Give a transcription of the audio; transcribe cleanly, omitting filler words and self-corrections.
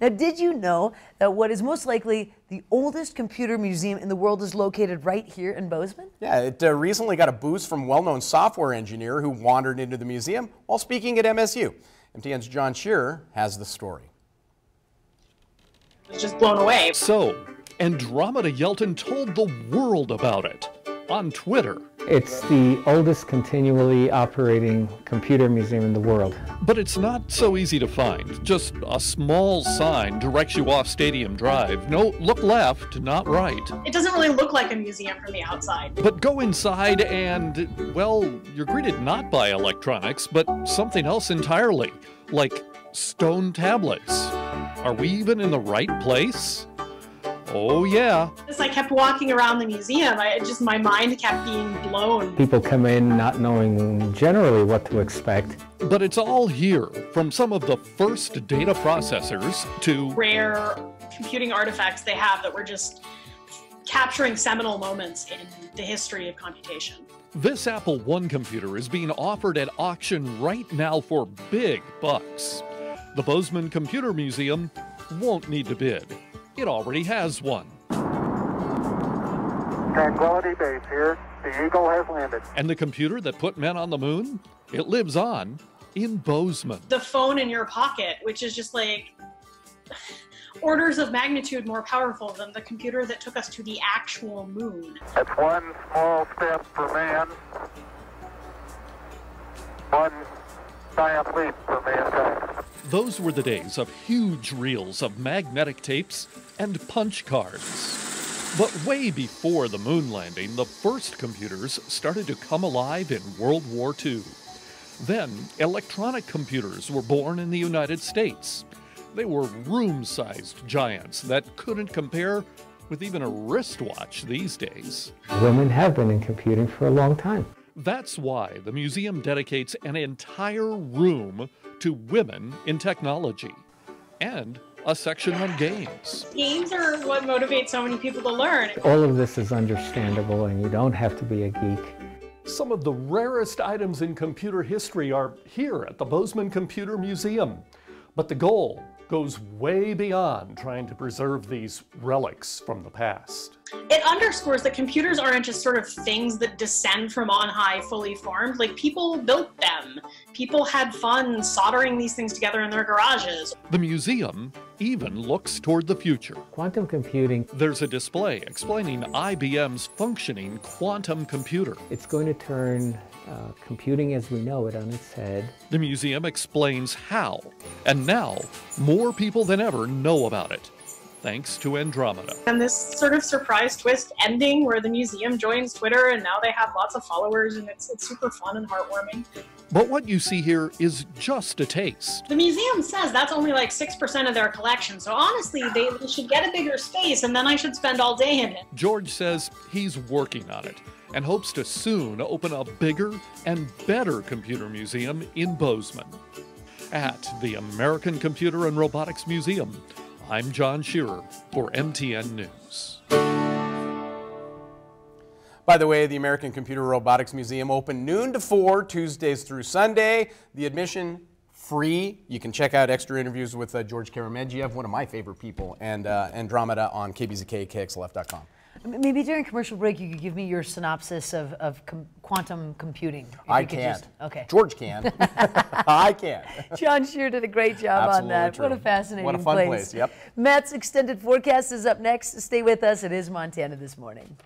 Now, did you know that what is most likely the oldest computer museum in the world is located right here in Bozeman? Yeah, it recently got a boost from well-known software engineer who wandered into the museum while speaking at MSU. MTN's John Shearer has the story. I was just blown away. So, Andromeda Yelton told the world about it on Twitter. It's the oldest continually operating computer museum in the world. But it's not so easy to find. Just a small sign directs you off Stadium Drive. No, look left, not right. It doesn't really look like a museum from the outside. But go inside and, well, you're greeted not by electronics, but something else entirely, like stone tablets. Are we even in the right place? Oh, yeah. As I kept walking around the museum, my mind kept being blown. People come in not knowing generally what to expect. But it's all here, from some of the first data processors to rare computing artifacts they have that were just capturing seminal moments in the history of computation. This Apple I computer is being offered at auction right now for big bucks. The Bozeman Computer Museum won't need to bid. It already has one. Tranquility Base here. The Eagle has landed. And the computer that put men on the moon? It lives on in Bozeman. The phone in your pocket, which is just like orders of magnitude more powerful than the computer that took us to the actual moon. That's one small step for man, one giant leap for mankind. Those were the days of huge reels of magnetic tapes and punch cards. But way before the moon landing, the first computers started to come alive in World War II. Then, electronic computers were born in the United States. They were room-sized giants that couldn't compare with even a wristwatch these days. Women have been in computing for a long time. That's why the museum dedicates an entire room to women in technology, and a section on games. Games are what motivates so many people to learn. All of this is understandable, and you don't have to be a geek. Some of the rarest items in computer history are here at the Bozeman Computer Museum. But the goal goes way beyond trying to preserve these relics from the past. It underscores that computers aren't just sort of things that descend from on high fully formed. Like, people built them. People had fun soldering these things together in their garages. The museum even looks toward the future. Quantum computing. There's a display explaining IBM's functioning quantum computer. It's going to turn computing as we know it on its head. The museum explains how, and now more people than ever know about it, thanks to Andromeda. And this sort of surprise twist ending where the museum joins Twitter and now they have lots of followers, and it's super fun and heartwarming. But what you see here is just a taste. The museum says that's only like 6% of their collection, so honestly they should get a bigger space and then I should spend all day in it. George says he's working on it and hopes to soon open a bigger and better computer museum in Bozeman. At the American Computer and Robotics Museum, I'm John Shearer for MTN News. By the way, the American Computer Robotics Museum open noon to 4, Tuesdays through Sunday. The admission free. You can check out extra interviews with George Karamedjiev, one of my favorite people, and Andromeda on KBZK, KXLF.com. Maybe during commercial break you could give me your synopsis of quantum computing. I can't. Okay. George can. I can't. John Shearer did a great job on that. True. What a fascinating place. What a fun place, yep. Matt's extended forecast is up next. Stay with us. It is Montana This Morning.